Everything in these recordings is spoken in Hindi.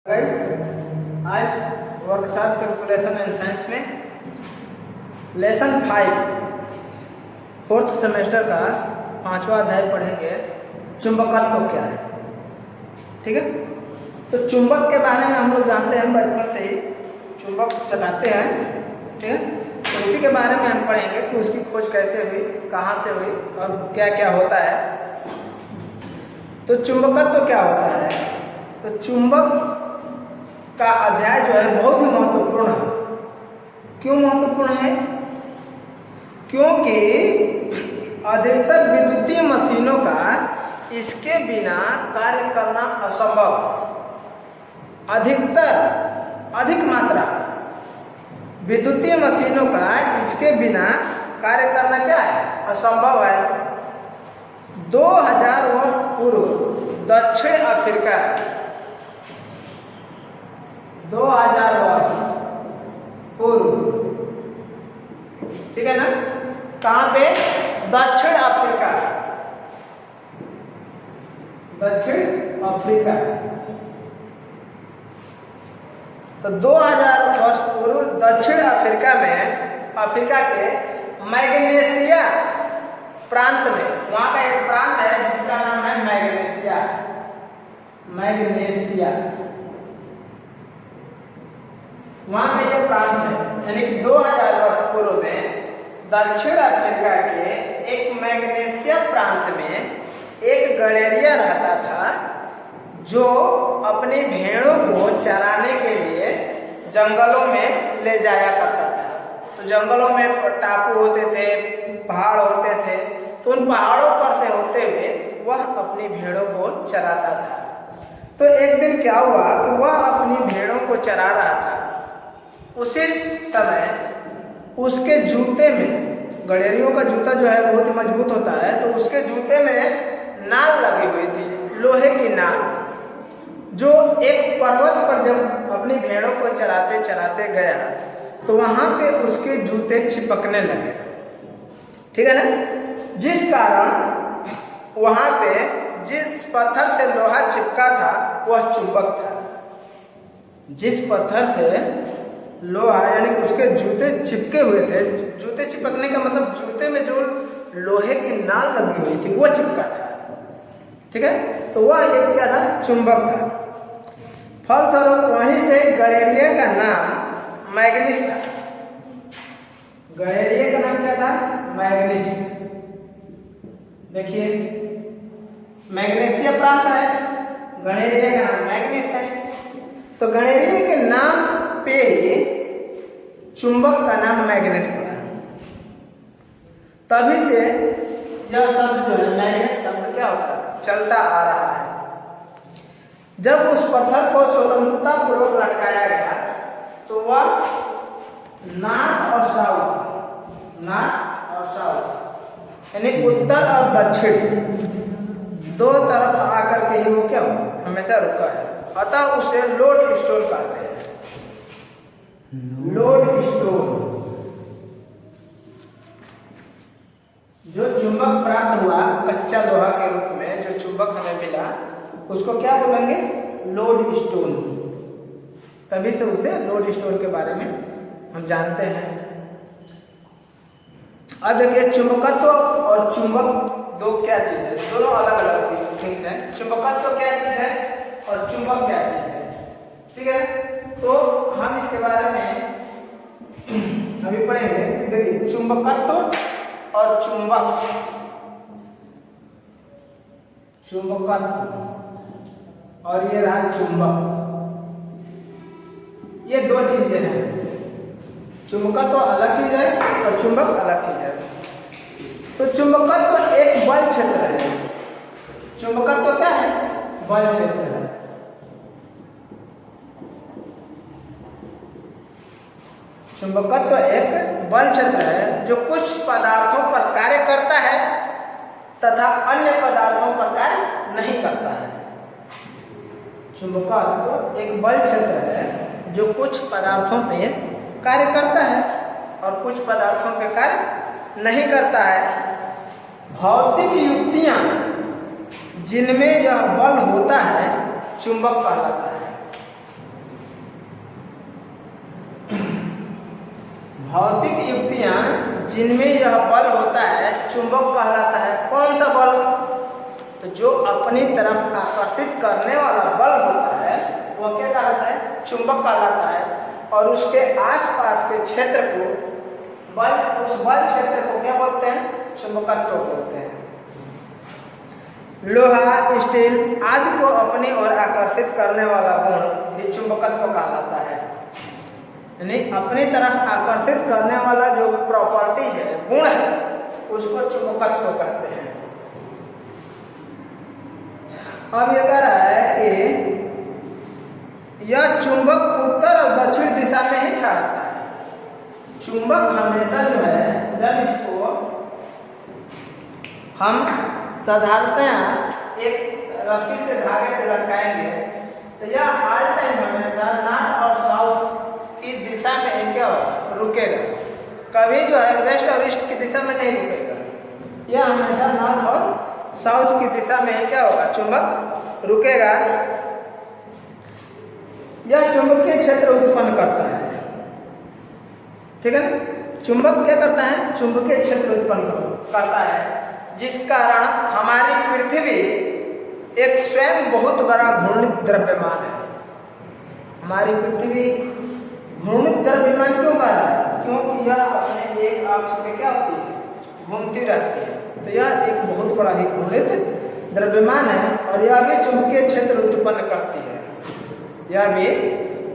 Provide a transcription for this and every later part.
गाइस, आज वर्कशॉप कैलकुलेशन एंड साइंस में लेसन 5 फोर्थ सेमेस्टर का 5वां अध्याय पढ़ेंगे। चुंबकत्व क्या है, ठीक है। तो चुंबक के बारे में हम लोग जानते हैं, बचपन से ही चुंबक चलाते हैं, ठीक है। तो इसी के बारे में हम पढ़ेंगे कि उसकी खोज कैसे हुई, कहाँ से हुई और क्या क्या होता है। तो चुंबकत्व क्या होता है? तो चुंबक का अध्याय जो है बहुत ही महत्वपूर्ण है। क्यों महत्वपूर्ण है? क्योंकि अधिकतर विद्युतीय मशीनों का इसके बिना कार्य करना असंभव है। अधिक मात्रा विद्युतीय मशीनों का इसके बिना कार्य करना क्या है? असंभव है। 2000 वर्ष पूर्व दक्षिण अफ्रीका, 2000 वर्ष पूर्व, ठीक है ना, कहाँ पे? दक्षिण अफ्रीका, दक्षिण अफ्रीका। तो 2000 वर्ष पूर्व दक्षिण अफ्रीका में, अफ्रीका के मैग्नेशिया प्रांत में, वहां का एक प्रांत है जिसका नाम है मैग्नेशिया। वहां पे ये प्रांत है, यानी कि 2000 वर्ष पूर्व में दक्षिण अफ्रीका के एक मैग्नेशिया प्रांत में एक गड़ेरिया रहता था जो अपनी भेड़ों को चराने के लिए जंगलों में ले जाया करता था। तो जंगलों में टापू होते थे, पहाड़ होते थे, तो उन पहाड़ों पर से होते हुए वह अपनी भेड़ों को चराता था। तो एक दिन क्या हुआ कि वह अपनी भेड़ों को चरा रहा था। उसी समय उसके जूते में, गड़ेरियों का जूता जो है बहुत ही मजबूत होता है, तो उसके जूते में नाल लगी हुई थी, लोहे की नाल, जो एक पर्वत पर जब अपनी भेड़ों को चराते चराते गया तो वहां पे उसके जूते चिपकने लगे, ठीक है ना। जिस कारण वहां पे जिस पत्थर से लोहा चिपका था वह चुंबक था। जिस पत्थर से लोहा, यानी कि उसके जूते चिपके हुए थे, जूते चिपकने का मतलब जूते में जो लोहे की नाल लगी हुई थी वो चिपका था, ठीक है। तो वह एक क्या था? चुंबक था। फलस्वरूप वहीं से गड़ेरिया का नाम मैग्नीस था। गड़ेरिया का नाम क्या था? मैग्नीस। देखिए, मैग्नेशिया प्रांत है, गड़ेरिया का नाम मैग्नीस है। तो गड़ेरिया के नाम पे चुंबक का नाम मैग्नेट पड़ा। तभी से यह शब्द जो है मैग्नेट शब्द क्या होता है? चलता आ रहा है। जब उस पत्थर को स्वतंत्रता पूर्वक लटकाया गया तो वह नॉर्थ और साउथ, यानी उत्तर और दक्षिण दो तरफ आकर के ही वो क्या हुआ? हमेशा रुका है। अतः उसे लोड स्टोन कहते हैं। Load stone. जो चुंबक प्राप्त हुआ कच्चा लोहा के रूप में, जो चुंबक हमें मिला, उसको क्या बोलेंगे? Load stone. तभी से उसे लोड स्टोन के बारे में हम जानते हैं। अब देखिए, चुंबकत्व और चुंबक दो क्या चीज है? दोनों अलग अलग थिंग्स हैं। चुंबकत्व क्या चीज है और चुंबक क्या चीज है, ठीक है। तो हम इसके बारे में अभी पढ़ेंगे। देखिए, चुंबकत्व और चुंबक, और ये रहा चुंबक, ये दो चीजें हैं। चुंबकत्व अलग चीज है और चुंबक अलग चीज है। तो चुंबकत्व एक बल क्षेत्र है। चुंबकत्व क्या है? बल क्षेत्र है। चुंबकत्व एक बल क्षेत्र है जो कुछ पदार्थों पर कार्य करता है तथा अन्य पदार्थों पर कार्य नहीं करता है। चुंबकत्व एक बल क्षेत्र है जो कुछ पदार्थों पे कार्य करता है और कुछ पदार्थों पे कार्य नहीं करता है। भौतिक युक्तियां जिनमें यह बल होता है चुंबक कहलाता है। भौतिक युक्तियां जिनमें यह बल होता है चुंबक कहलाता है। कौन सा बल? तो जो अपनी तरफ आकर्षित करने वाला बल होता है वो क्या कहलाता है? चुंबक कहलाता है। और उसके आसपास के क्षेत्र को उस बल क्षेत्र को क्या बोलते हैं? चुंबकत्व बोलते हैं। लोहा, स्टील आदि को अपनी ओर आकर्षित करने वाला गुण ही चुंबकत्व कहलाता है। यानी अपनी तरफ आकर्षित करने वाला जो प्रॉपर्टी है, गुण है, उसको चुंबकत्व कहते हैं। अब ये कह रहा है कि यह चुंबक उत्तर और दक्षिण दिशा में ही ठहरता है। चुंबक हमेशा जो है, जब इसको हम साधारणतया एक रस्सी से धागे से लटकाएंगे तो यह ऑल टाइम हमेशा नॉर्थ और साउथ की दिशा में ही क्या होगा? रुकेगा। कभी जो है वेस्ट और ईस्ट की दिशा में नहीं रुकेगा। यह हमेशा नॉर्थ और साउथ की दिशा में ही क्या होगा? चुंबक रुकेगा। यह चुंबकीय क्षेत्र उत्पन्न करता है। ठीक है ना? चुंबक क्या करता है? चुंबकीय क्षेत्र उत्पन्न करता है, जिस कारण हमारी पृथ्वी एक स्वयं बहुत बड़ा घूर्णित द्रव्यमान है। हमारी पृथ्वी घूर्णित द्रव्यमान क्यों कह रहा है? क्योंकि यह अपने एक अक्ष पे क्या होती है? घूमती रहती है। तो यह एक बहुत बड़ा ही घूर्णित द्रव्यमान है और यह भी चुंबकीय क्षेत्र उत्पन्न करती है। यह भी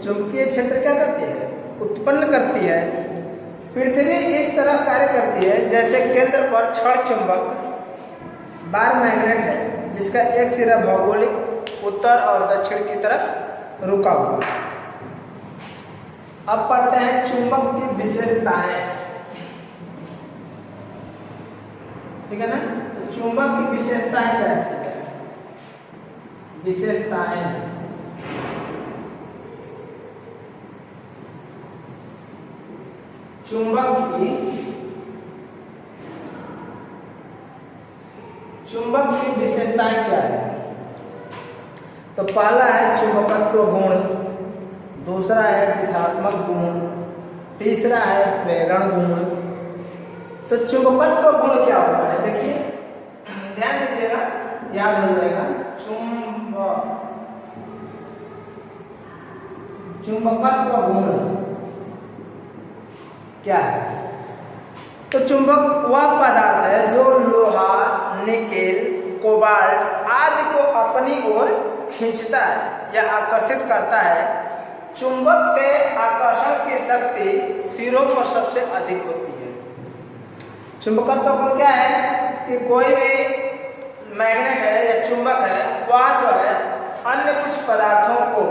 चुंबकीय क्षेत्र क्या करती है? उत्पन्न करती है। पृथ्वी इस तरह कार्य करती है जैसे केंद्र पर क्षण चुंबक बार मैग्नेट है, जिसका एक सिरा भौगोलिक उत्तर और दक्षिण की तरफ रुका हुआ है। अब पढ़ते हैं चुंबक की विशेषताएं। ठीक है ना? तो चुंबक की विशेषताएं क्या है? विशेषताएं चुंबक की विशेषताएं क्या है? तो पहला है चुंबकत्व गुण, दूसरा है दिशात्मक गुण, तीसरा है प्रेरण गुण। तो चुंबकत्व गुण क्या होता है? देखिए, ध्यान दीजिएगा, याद हो जाएगा। चुंबकत्व गुण क्या है? तो चुंबक वह पदार्थ है जो लोहा, निकेल, कोबाल्ट आदि को अपनी ओर खींचता है या आकर्षित करता है। चुंबक के आकर्षण की शक्ति सिरों पर सबसे अधिक होती है। चुंबकत्व गुण क्या है? कि कोई भी मैग्नेट है या चुंबक है, वह जो है अन्य कुछ पदार्थों को,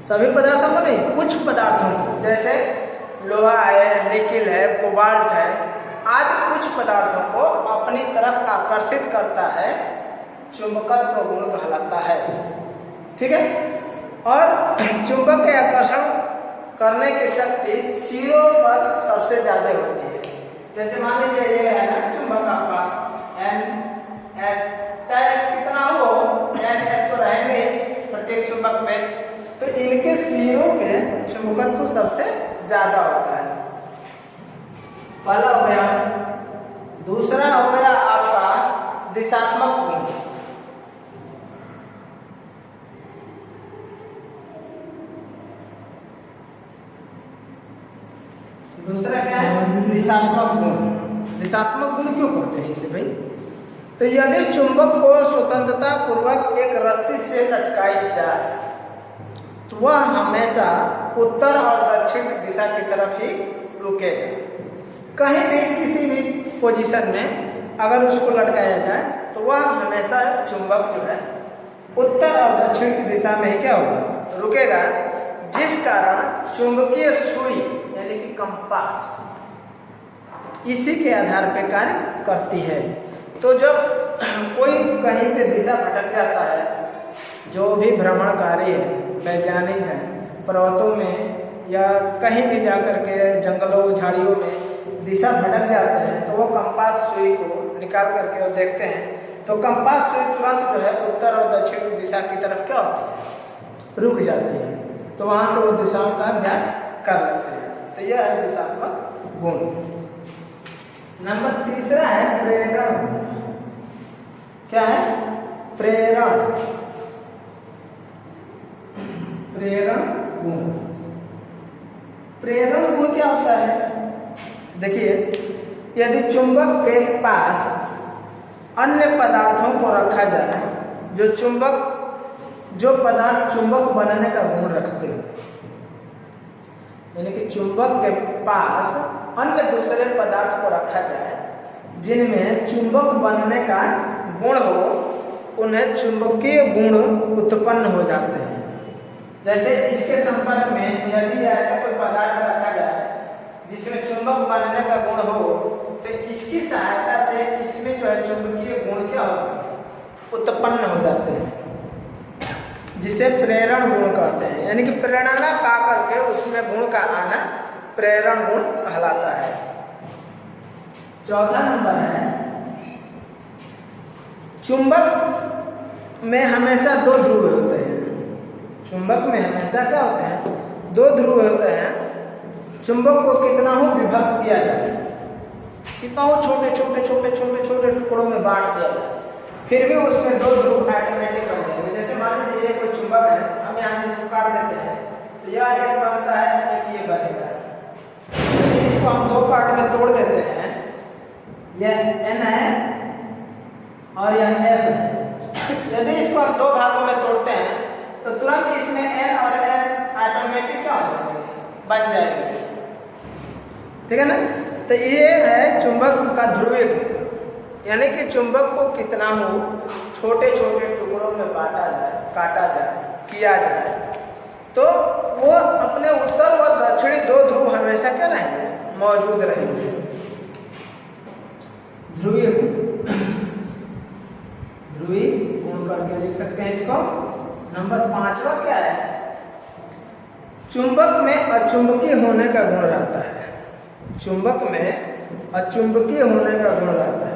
सभी पदार्थों को नहीं, कुछ पदार्थों को, जैसे लोहा है, निकेल है, कोबाल्ट है आदि कुछ पदार्थों को अपनी तरफ आकर्षित करता है। चुंबकत्व गुण कहलाता है। ठीक है? और चुंबक के आकर्षण करने की शक्ति सिरों पर सबसे ज्यादा होती है। जैसे मान लीजिए ये है ना चुंबक आपका NS, चाहे कितना हो NS तो रहेंगे प्रत्येक चुंबक में, तो इनके सिरों पे चुंबकत्व सबसे ज्यादा होता है। पहला हो गया। दूसरा हो गया आपका दिशात्मक गुण। दूसरा क्या है? दिशात्मक गुण। दिशात्मक गुण क्यों कहते हैं इसे भाई? तो यदि चुंबक को स्वतंत्रता पूर्वक एक रस्सी से लटकाई जाए तो वह हमेशा उत्तर और दक्षिण दिशा की तरफ ही रुकेगा। कहीं भी किसी भी पोजीशन में अगर उसको लटकाया जाए तो वह हमेशा चुंबक जो है उत्तर और दक्षिण की दिशा में ही क्या होगा? रुकेगा, जिस कारण चुंबकीय सुई यानी कि कंपास इसी के आधार पर कार्य करती है। तो जब कोई कहीं पे दिशा भटक जाता है, जो भी भ्रमणकारी है, वैज्ञानिक है, पर्वतों में या कहीं भी जाकर के जंगलों झाड़ियों में दिशा भटक जाते हैं तो वो कंपास सुई को निकाल करके वो देखते हैं, तो कंपास सुई तुरंत जो है उत्तर और दक्षिण दिशा की तरफ क्या होती है? रुक जाती है। तो वहाँ से वो दिशाओं का ज्ञात कर लेते हैं। तो यह है दिशात्मक गुण। नंबर तीसरा है प्रेरण गुण। क्या है? प्रेरण गुण। प्रेरण गुण क्या होता है? देखिए, यदि चुंबक के पास अन्य पदार्थों को रखा जाए, जो पदार्थ चुंबक बनने का गुण रखते हैं, यानी कि चुंबक के पास अन्य दूसरे पदार्थ को रखा जाए जिनमें चुंबक बनने का गुण हो, उन्हें चुंबकीय गुण उत्पन्न हो जाते हैं। जैसे इसके संपर्क में यदि ऐसा कोई पदार्थ रखा जाए जिसमें चुंबक बनने का गुण हो, तो इसकी सहायता से इसमें जो है चुंबकीय गुण क्या हो उत्पन्न हो जाते हैं, जिसे प्रेरण गुण कहते हैं। यानी कि प्रेरणा पा करके उसमें गुण का आना प्रेरण गुण कहलाता है। चौथा नंबर है, चुंबक में हमेशा दो ध्रुव होते हैं। चुंबक में हमेशा क्या होते हैं? दो ध्रुव होते हैं। चुंबक को कितना हो विभक्त किया जाए, कितना हो छोटे छोटे टुकड़ों में बांट दिया जाए, फिर भी उसमें दो ध्रुव ऑटोमेटिक बन जाएंगे। जैसे मान लीजिए कोई चुंबक है, हम यहाँ से काट देते हैं तो यह एक बनता है, एक ये बनेगा। यदि इसको हम दो पार्ट में तोड़ देते हैं, यह N है और यह S है। यदि इसको हम दो भागों में तोड़ते हैं तो तुरंत इसमें N और S ऑटोमेटिक क्या हो जाएंगे? बन जाएंगे। ठीक है ना? तो ये है चुंबक का ध्रुवीय गुण, यानी कि चुंबक को कितना हो छोटे छोटे टुकड़ों में बांटा जाए, काटा जाए, किया जाए, तो वो अपने उत्तर व दक्षिणी दो ध्रुव हमेशा क्या रहेंगे? मौजूद रहेंगे। ध्रुवीय गुण करके लिख सकते हैं इसको। नंबर 5वां क्या है? चुंबक में अचुंबकीय होने का गुण रहता है। चुंबक में अचुंबकीय होने का गुण रहता है।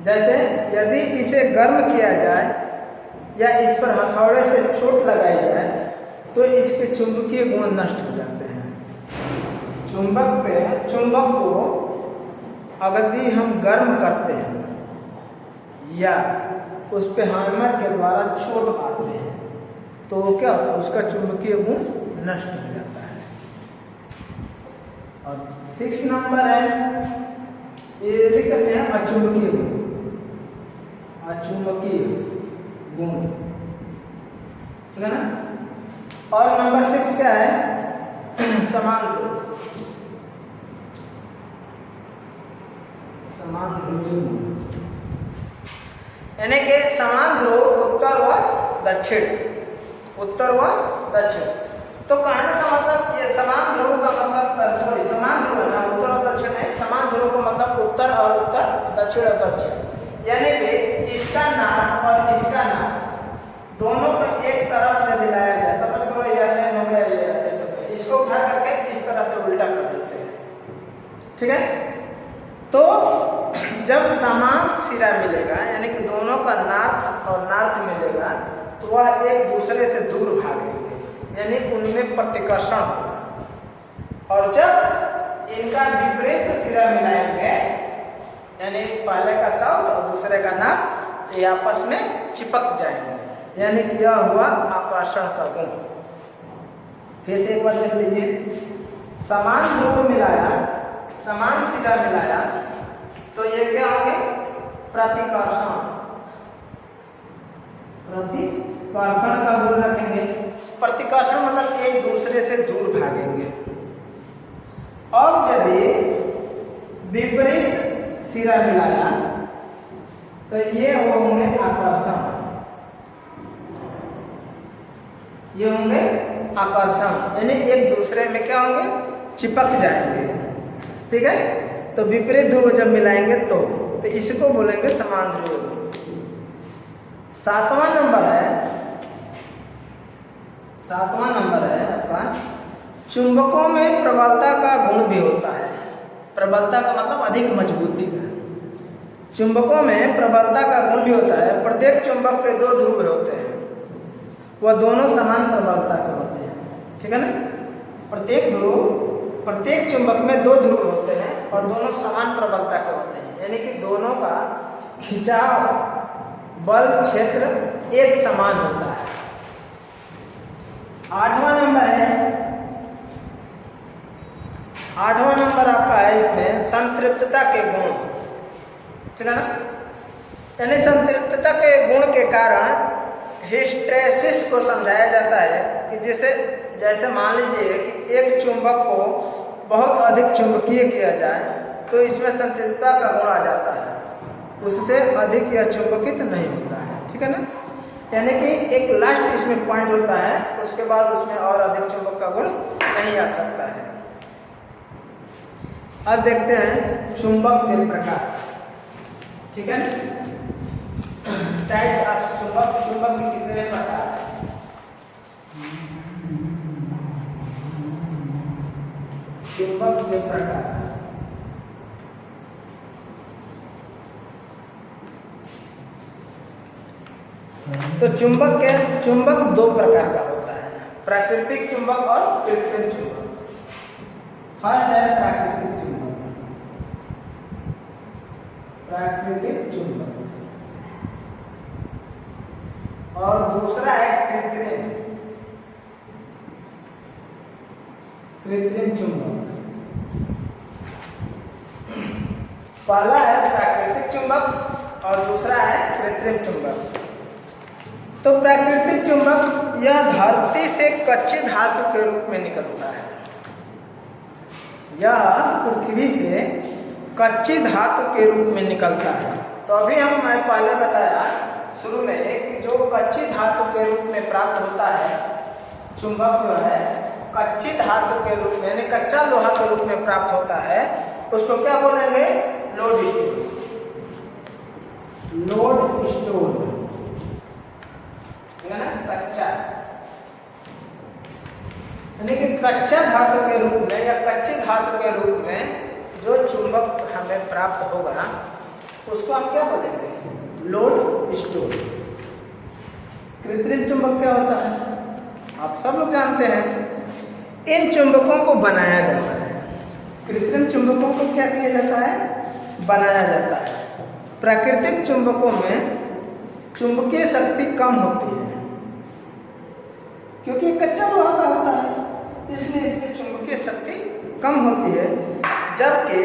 जैसे यदि इसे गर्म किया जाए या इस पर हथौड़े से चोट लगाई जाए तो इसके चुंबकीय गुण नष्ट हो जाते हैं। चुंबक को अगर हम गर्म करते हैं या उस पे हैमर के द्वारा चोट मारते हैं तो क्या होता है? उसका चुंबकीय गुण नष्ट हो जाता है। और 6 नंबर है, ये लिख सकते हैं अचुंबकीय गुण। अचुंबकीय गुण, ठीक है ना? और नंबर 6 क्या है? समान ध्रुव। समान ध्रुवीय गुण, यानी कि समान ध्रुव उत्तर व दक्षिण, उत्तर व दक्षिण। तो कहने का मतलब ये समान ध्रुव का मतलब, सॉरी समान ध्रुव है ना, उत्तर और दक्षिण है। समान ध्रुव का मतलब उत्तर और उत्तर, दक्षिण और दक्षिण। यानी कि इसका नार्थ और इसका नार्थ दोनों को एक तरफ से दिलाया जाए। समझ करो, यह हो गया, ये इसको उठा करके इस तरह से उल्टा कर देते हैं। ठीक है? तो जब समान सिरा मिलेगा, यानी कि दोनों का नार्थ और नार्थ मिलेगा, तो वह एक दूसरे से दूर भागेंगे, यानी उनमें प्रतिकर्षण होगा। और जब इनका विपरीत सिरा मिलाएंगे, यानी पहले का साउथ और दूसरे का नॉर्थ, ये आपस में चिपक जाएंगे, यानी कि यह हुआ आकर्षण का गुण। फिर से एक बार देख लीजिए, समान ध्रुव मिलाया, समान सिरा मिलाया, तो ये क्या होंगे? प्रतिकर्षण। प्रतिकर्षण का गुण रखेंगे। प्रतिकर्षण मतलब एक दूसरे से दूर भागेंगे। और यदि विपरीत सिरा मिलाया तो ये होंगे आकर्षण, ये होंगे आकर्षण, यानी एक दूसरे में क्या होंगे? चिपक जाएंगे। ठीक है? तो विपरीत ध्रुव जब मिलाएंगे तो इसको बोलेंगे समान ध्रुव। 7वां नंबर है, 7वां नंबर है आपका, चुंबकों में प्रबलता का गुण भी होता है। प्रबलता का मतलब अधिक मजबूती का। चुंबकों में प्रबलता का गुण भी होता है। प्रत्येक चुंबक के दो ध्रुव होते हैं, वह दोनों समान प्रबलता के होते हैं। ठीक है ना? प्रत्येक ध्रुव प्रत्येक चुंबक में दो ध्रुव होते हैं और दोनों समान प्रबलता के होते हैं, यानी कि दोनों का खिंचाव बल क्षेत्र एक समान होता है। 8वां नंबर आपका है इसमें संतृप्तता के गुण, ठीक है ना। यानी संतृप्तता के गुण के कारण हिस्टैरिसीस को समझाया जाता है कि जैसे मान लीजिए कि एक चुंबक को बहुत अधिक चुंबकीय किया जाए तो इसमें संतृप्तता का गुण आ जाता है, उससे अधिक यह चुंबकित नहीं होता है, ठीक है ना। यानी कि एक लास्ट इसमें पॉइंट होता है, उसके बाद उसमें और अधिक चुंबक का गुण नहीं आ सकता है। अब देखते हैं चुंबक के प्रकार, ठीक है। टाइप्स ऑफ चुंबक के कितने प्रकार हैं? चुंबक के प्रकार, तो चुंबक दो प्रकार का होता है, प्राकृतिक चुंबक और कृत्रिम चुंबक। फर्स्ट है प्राकृतिक चुंबक और दूसरा है कृत्रिम चुंबक। पहला है प्राकृतिक चुंबक और दूसरा है कृत्रिम चुंबक। तो प्राकृतिक चुंबक यह धरती से कच्ची धातु के रूप में निकलता है, यह पृथ्वी से कच्ची धातु के रूप में निकलता है। तो अभी मैं पहले बताया शुरू में कि जो कच्ची धातु के रूप में प्राप्त होता है चुंबक जो है कच्ची धातु के रूप में, यानी कच्चा लोहा के रूप में प्राप्त होता है, उसको क्या बोलेंगे? लोड स्टोन, ठीक है ना, कच्चा, यानी कि कच्चा धातु के रूप में या कच्ची धातु के रूप में जो चुंबक हमें प्राप्त होगा उसको हम क्या बोलेंगे? Load stone. कृत्रिम चुंबक क्या होता है आप सब लोग जानते हैं, इन चुंबकों को बनाया जाता है। कृत्रिम चुंबकों को क्या किया जाता है? बनाया जाता है। प्राकृतिक चुंबकों में चुंबकीय शक्ति कम होती है क्योंकि कच्चा लोहा का होता है, इसलिए इसमें चुंबकीय शक्ति कम होती है, जबकि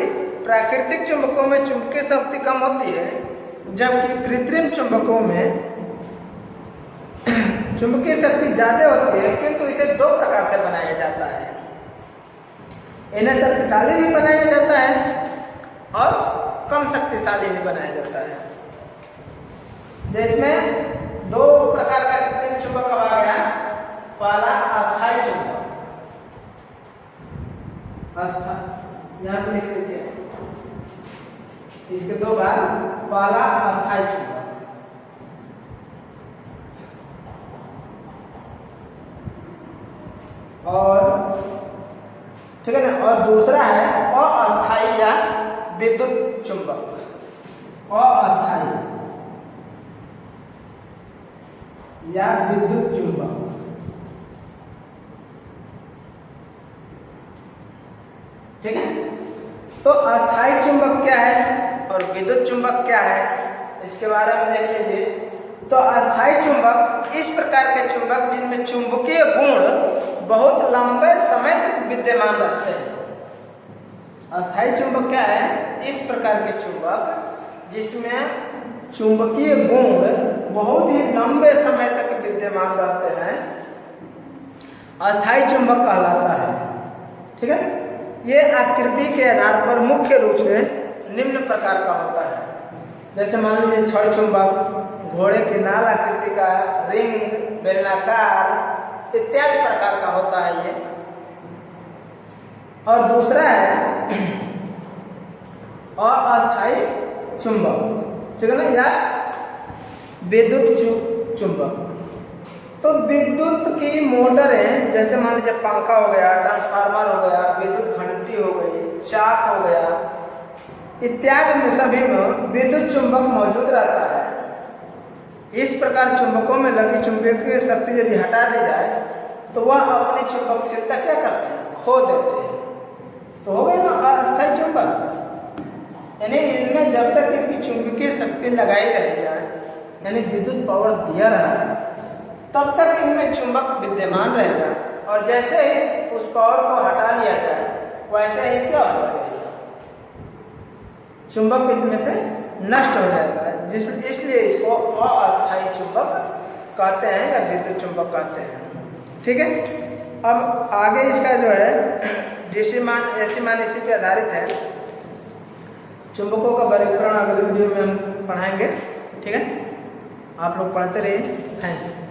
प्राकृतिक चुंबकों में चुंबकीय शक्ति कम होती है, जबकि कृत्रिम चुंबकों में चुंबकीय शक्ति ज्यादा होती है। किंतु इसे दो प्रकार से बनाया जाता है, इन्हें शक्तिशाली भी बनाया जाता है और कम शक्तिशाली भी बनाया जाता है। जिसमें दो प्रकार का कृत्रिम चुंबक आ गया। पहला अस्थायी चुंबक, यहाँ पे लिख लीजिए इसके दो बार। पहला अस्थायी चुंबक और ठीक है ना, और दूसरा है अस्थायी या विद्युत चुंबक। अस्थायी या विद्युत चुंबक, ठीक है। तो अस्थायी चुंबक क्या है और विद्युत चुंबक क्या है, इसके बारे में देख लीजिए। तो अस्थायी चुंबक इस प्रकार के चुंबक जिनमें चुंबकीय गुण बहुत लंबे समय तक विद्यमान रहते हैं। अस्थायी चुंबक क्या है? इस प्रकार के चुंबक जिसमें चुंबकीय गुण बहुत ही लंबे समय तक विद्यमान रहते हैं, अस्थायी चुंबक कहलाता है, ठीक है। ये आकृति के आधार पर मुख्य रूप से निम्न प्रकार का होता है। जैसे मान लीजिए छड़ चुंबक, घोड़े की नाल आकृति का, रिंग, बेलनाकार इत्यादि प्रकार का होता है ये। और दूसरा है अस्थायी चुंबक, ठीक है ना, या विद्युत चुंबक। तो विद्युत की मोटरें, जैसे मान लीजिए पंखा हो गया, ट्रांसफार्मर हो गया, विद्युत घंटी हो गई, चाक हो गया, इत्यादि में सभी में विद्युत चुंबक मौजूद रहता है। इस प्रकार चुंबकों में लगी चुंबकीय शक्ति यदि हटा दी जाए तो वह अपनी चुंबकशीलता क्या करते हैं? खो देते हैं। तो हो गया ना अस्थायी चुंबक। यानी इनमें जब तक इनकी चुंबकीय शक्ति लगाई रहेगी, यानी विद्युत पावर दिया रहा, तब तक इनमें चुंबक विद्यमान रहेगा, और जैसे ही उस पावर को हटा लिया जाए वैसे ही क्या हो जाएगा, चुंबक इसमें से नष्ट हो जाएगा। इसलिए इसको अस्थायी चुंबक कहते हैं या विद्युत चुंबक कहते हैं। ठीक है, अब आगे इसका जो है डीसी मान एसी मान इसी पे आधारित है। चुंबकों का वर्गीकरण अगले वीडियो में हम पढ़ाएंगे। ठीक है, आप लोग पढ़ते रहिए। थैंक्स।